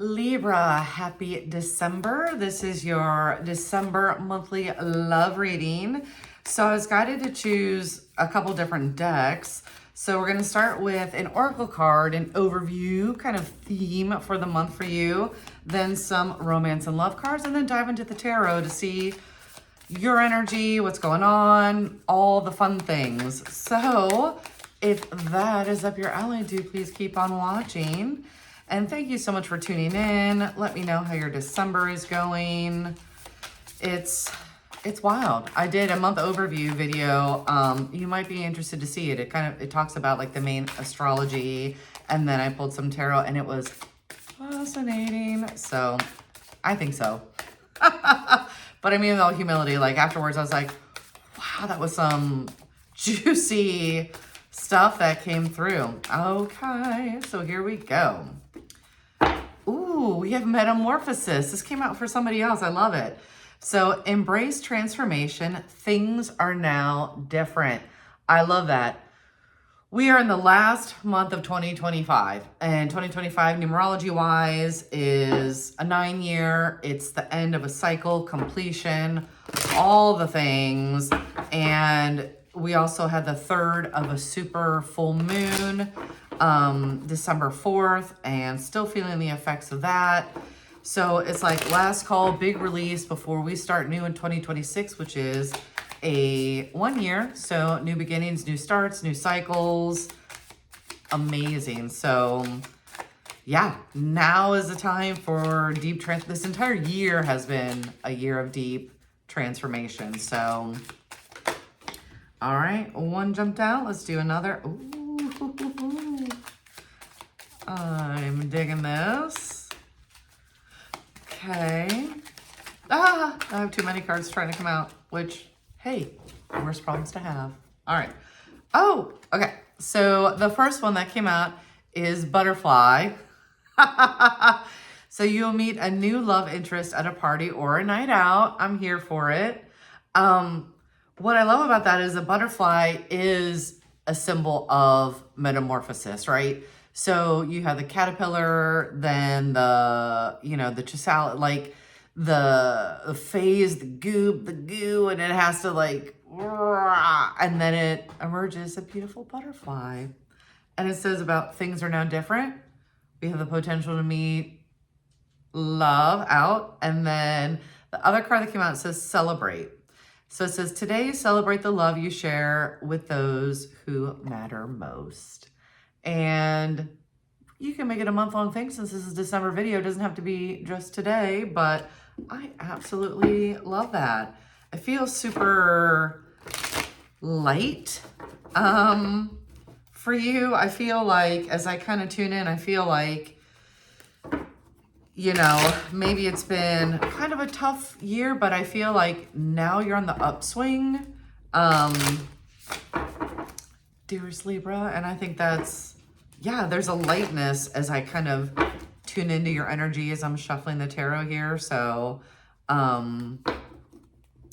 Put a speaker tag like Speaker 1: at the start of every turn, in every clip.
Speaker 1: Libra, happy December. This is your December monthly love reading. So I was guided to choose a couple different decks. So we're going to start with an oracle card, an overview kind of theme for the month for you, then some romance and love cards, and then dive into the tarot to see your energy, what's going on, all the fun things. So if that is up your alley, do please keep on watching. And thank you so much for tuning in. Let me know how your December is going. It's wild. I did a month overview video. You might be interested to see it. It talks about like the main astrology, and then I pulled some tarot, and it was fascinating. So I think so. But I mean, in all humility, like afterwards, I was like, wow, that was some juicy stuff that came through. Okay, so here we go. Ooh, we have metamorphosis. This came out for somebody else. I love it. So embrace transformation. Things are now different. I love that. We are in the last month of 2025, and 2025 numerology wise is a 9-year. It's the end of a cycle, completion, all the things. And we also had the third of a super full moon, December 4th, and still feeling the effects of that. So it's like last call, big release before we start new in 2026, which is a 1 year. So new beginnings, new starts, new cycles. Amazing. So yeah, now is the time for deep this entire year has been a year of deep transformation. So all right, one jumped out. Let's do another. Ooh, I'm digging this. Okay. I have too many cards trying to come out, which, hey, worst problems to have. All right. Oh, okay. So the first one that came out is butterfly. So you'll meet a new love interest at a party or a night out. I'm here for it. What I love about that is a butterfly is a symbol of metamorphosis, right? So you have the caterpillar, then the chrysalis, like the phase, the goo, and it has to like, and then it emerges a beautiful butterfly. And it says about things are now different. We have the potential to meet love out. And then the other card that came out says celebrate. So it says, today celebrate the love you share with those who matter most. And you can make it a month-long thing since this is a December video. It doesn't have to be just today, but I absolutely love that. I feel super light for you. I feel like as I kind of tune in, I feel like, you know, maybe it's been kind of a tough year, but I feel like now you're on the upswing, dearest Libra. And I think that's, yeah, there's a lightness as I kind of tune into your energy as I'm shuffling the tarot here. So, yeah,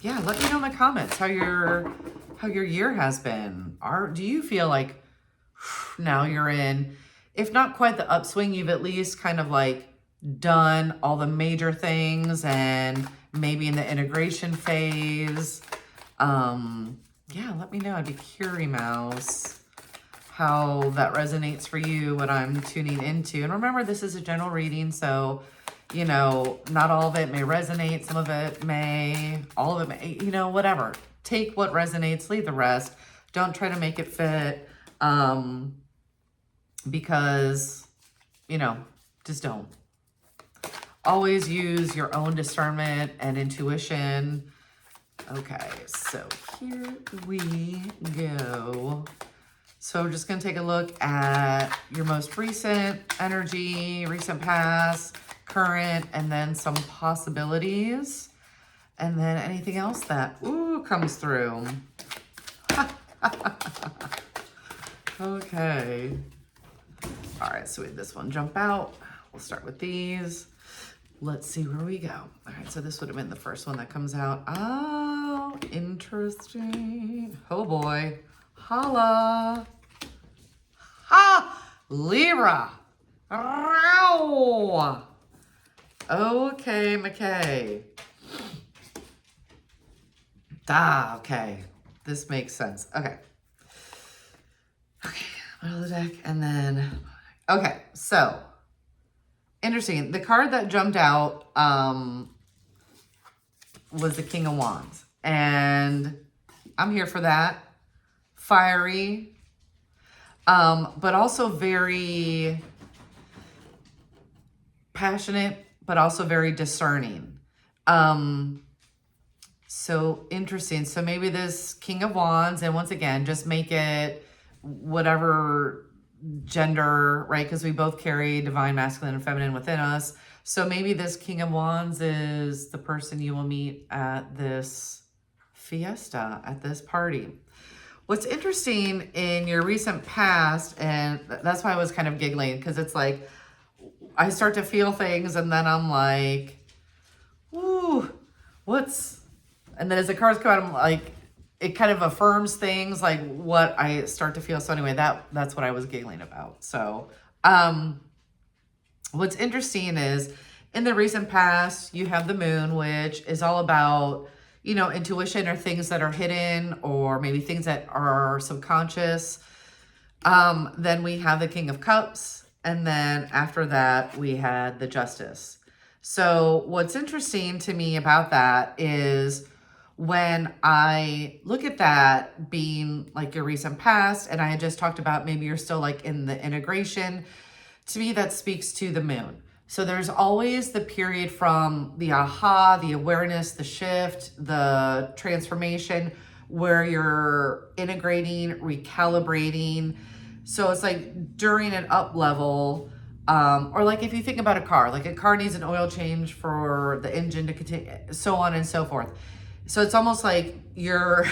Speaker 1: let me know in the comments how your year has been. Do you feel like now you're in, if not quite the upswing, you've at least kind of like done all the major things and maybe in the integration phase? Yeah, let me know. I'd be curious, mouse, how that resonates for you, what I'm tuning into. And remember, this is a general reading, so, you know, not all of it may resonate. Some of it may, all of it may, you know, whatever. Take what resonates, leave the rest. Don't try to make it fit, because, you know, just don't. Always use your own discernment and intuition. Okay, so here we go. So we're just going to take a look at your most recent energy, recent past, current, and then some possibilities. And then anything else that, comes through. Okay. All right, so we had this one jump out. We'll start with these. Let's see where we go. All right, so this would have been the first one that comes out. Oh, interesting. Oh boy. Holla. Ha! Libra. Ow! Okay, McKay. Okay. This makes sense. Okay. Okay, middle of the deck, and then, okay, so, interesting. The card that jumped out was the King of Wands, and I'm here for that. Fiery, but also very passionate, but also very discerning. So interesting. So maybe this King of Wands, and once again, just make it whatever gender, right? Because we both carry divine masculine and feminine within us. So maybe this King of Wands is the person you will meet at this fiesta, at this party. What's interesting in your recent past, and that's why I was kind of giggling, because it's like, I start to feel things and then I'm like, ooh, and then as the cards come out, I'm like, it kind of affirms things like what I start to feel. So anyway, that's what I was giggling about. So what's interesting is in the recent past, you have the moon, which is all about, you know, intuition or things that are hidden or maybe things that are subconscious. Then we have the King of Cups. And then after that, we had the Justice. So what's interesting to me about that is when I look at that being like your recent past, and I had just talked about maybe you're still like in the integration, to me that speaks to the moon. So there's always the period from the aha, the awareness, the shift, the transformation, where you're integrating, recalibrating. So it's like during an up level, or like if you think about a car, like a car needs an oil change for the engine to continue, so on and so forth. So it's almost like you're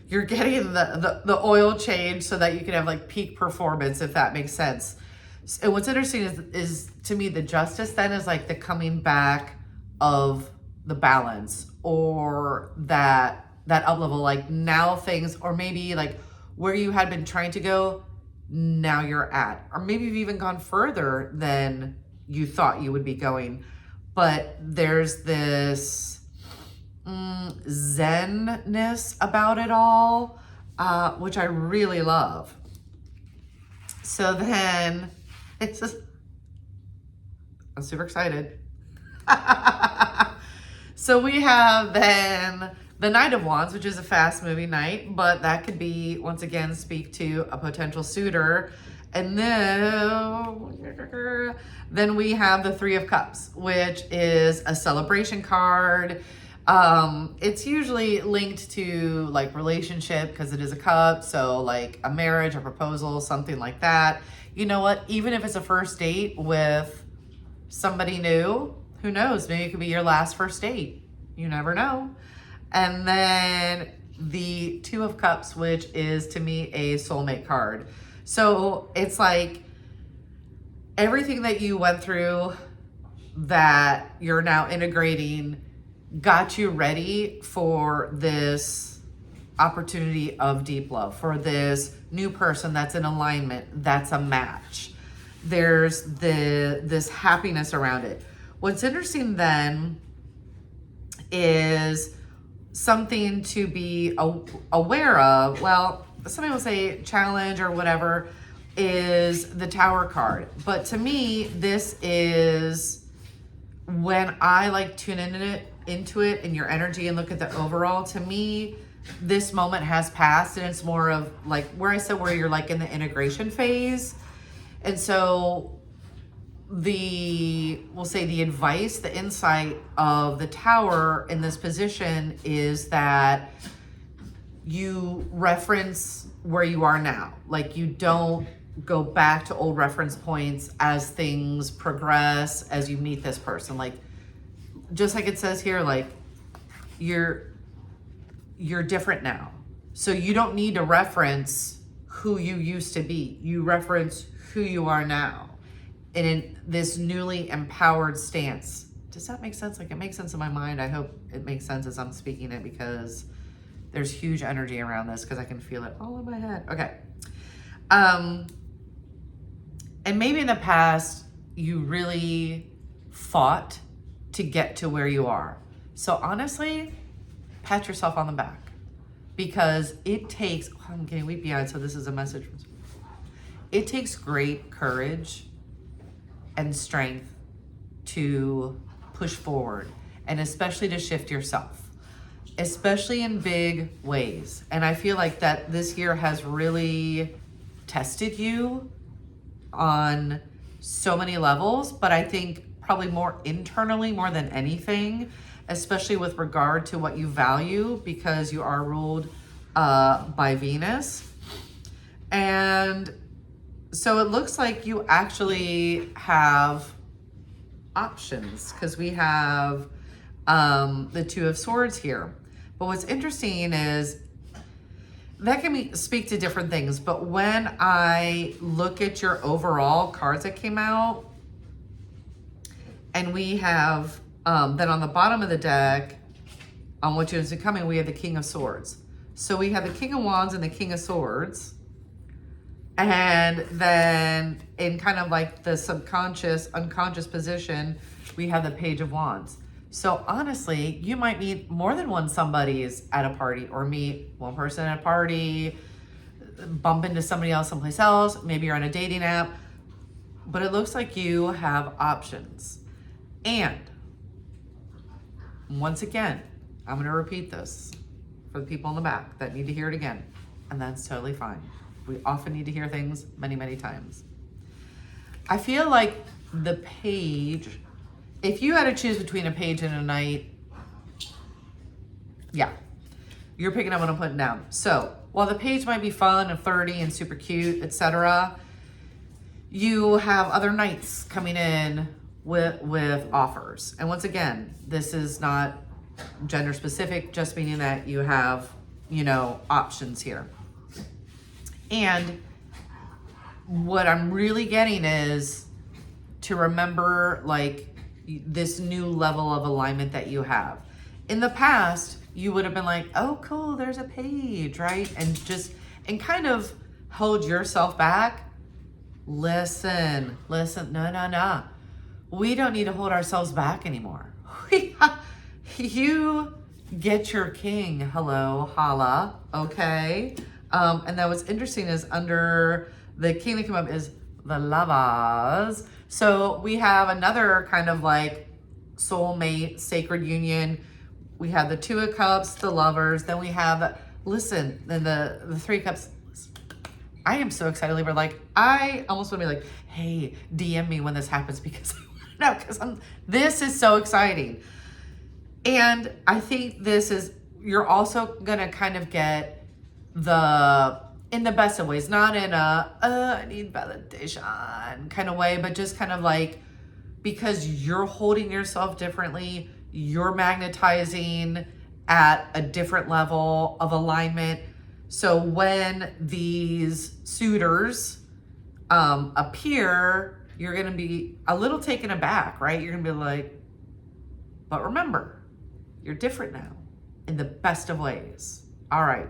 Speaker 1: getting the oil change so that you can have like peak performance, if that makes sense. And what's interesting is to me, the Justice then is like the coming back of the balance, or that up level, like now things, or maybe like where you had been trying to go, now you're at, or maybe you've even gone further than you thought you would be going. But there's this zen-ness about it all, which I really love. So then it's just, I'm super excited. So we have then the Knight of Wands, which is a fast moving knight, but that could be, once again, speak to a potential suitor. And then we have the Three of Cups, which is a celebration card. It's usually linked to like relationship because it is a cup. So like a marriage, a proposal, something like that. You know what? Even if it's a first date with somebody new, who knows? Maybe it could be your last first date. You never know. And then the Two of Cups, which is to me a soulmate card. So it's like everything that you went through that you're now integrating got you ready for this opportunity of deep love, for this new person that's in alignment, that's a match. There's this happiness around it. What's interesting then is something to be aware of. Well, somebody will say challenge or whatever, is the Tower card. But to me, this is when I like tune into it and your energy and look at the overall. To me, this moment has passed, and it's more of like where I said where you're like in the integration phase. And so we'll say the advice, the insight of the Tower in this position is that you reference where you are now. Like you don't go back to old reference points as things progress, as you meet this person. Like, just like it says here, like you're different now. So you don't need to reference who you used to be. You reference who you are now. And in this newly empowered stance. Does that make sense? Like it makes sense in my mind. I hope it makes sense as I'm speaking it, because there's huge energy around this, because I can feel it all in my head. Okay. And maybe in the past you really fought to get to where you are. So honestly, pat yourself on the back, because it takes, oh, I'm getting weepy-eyed, so this is a message. It takes great courage and strength to push forward, and especially to shift yourself, especially in big ways. And I feel like that this year has really tested you on so many levels, but I think probably more internally more than anything, especially with regard to what you value, because you are ruled by Venus. And so it looks like you actually have options, because we have the Two of Swords here. But what's interesting is that can speak to different things. But when I look at your overall cards that came out, and we have then on the bottom of the deck, on what is coming, we have the King of Swords. So we have the King of Wands and the King of Swords. And then in kind of like the subconscious, unconscious position, we have the Page of Wands. So honestly, you might meet more than one somebody's at a party, or meet one person at a party, bump into somebody else someplace else. Maybe you're on a dating app, but it looks like you have options. And once again, I'm going to repeat this for the people in the back that need to hear it again, and that's totally fine. We often need to hear things many, many times. I feel like the Page, if you had to choose between a Page and a Knight, yeah, you're picking up what I'm putting down. So while the Page might be fun and flirty and super cute, etc., you have other Knights coming in with offers. And once again, this is not gender specific, just meaning that you have, you know, options here. And what I'm really getting is to remember, like, this new level of alignment that you have. In the past, you would have been like, oh, cool, there's a Page, right? And kind of hold yourself back. Listen, no. We don't need to hold ourselves back anymore. You get your king, hello, holla, okay? And then what's interesting is under the king that came up is the Lovers. So we have another kind of like soulmate, sacred union. We have the Two of Cups, the Lovers. Then we have, listen, then the Three of Cups. I am so excited, Libra. Like, I almost want to be like, hey, DM me when this happens, because I want to know, because this is so exciting. And I think this is, you're also going to kind of get in the best of ways, not in a, I need validation kind of way, but just kind of like, because you're holding yourself differently, you're magnetizing at a different level of alignment. So when these suitors appear, you're going to be a little taken aback, right? You're going to be like, but remember, you're different now in the best of ways. All right.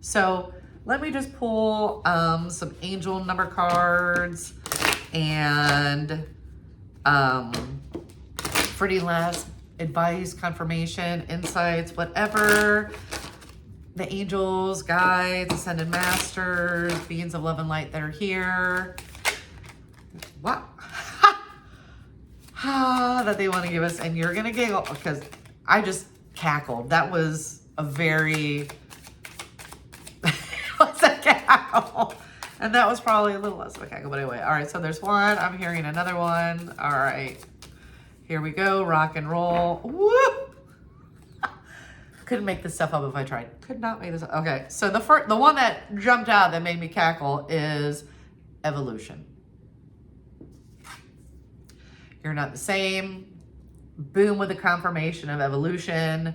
Speaker 1: So let me just pull some angel number cards and for the last advice, confirmation, insights, whatever. The angels, guides, ascended masters, beings of love and light that are here. Wow. That they want to give us. And you're going to giggle because I just cackled. That was a very... What's a cackle? And that was probably a little less of a cackle. But anyway, all right. So there's one. I'm hearing another one. All right. Here we go. Rock and roll. Woo! Couldn't make this stuff up if I tried. Could not make this up. Okay, so the one that jumped out that made me cackle is evolution. You're not the same. Boom with the confirmation of evolution.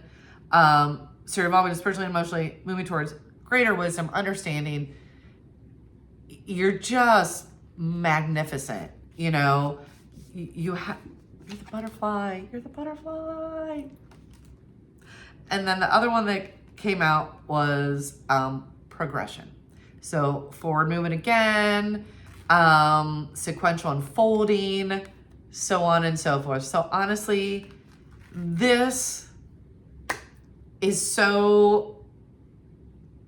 Speaker 1: So you're evolving spiritually and emotionally, moving towards greater wisdom, understanding. You're just magnificent. You know, you're the butterfly. You're the butterfly. And then the other one that came out was progression. So forward movement again, sequential unfolding, so on and so forth. So honestly, this is so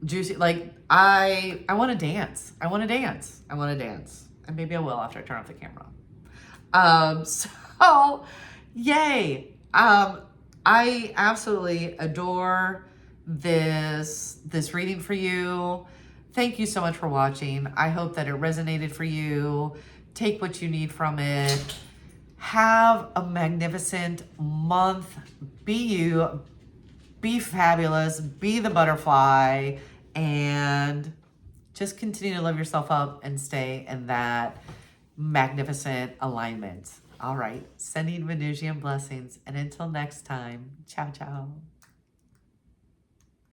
Speaker 1: juicy. Like, I want to dance. I want to dance. I want to dance. And maybe I will after I turn off the camera. So yay. I absolutely adore this reading for you. Thank you so much for watching. I hope that it resonated for you. Take what you need from it. Have a magnificent month. Be you. Be fabulous. Be the butterfly. And just continue to love yourself up and stay in that magnificent alignment. All right. Sending Venusian blessings. And until next time, ciao, ciao.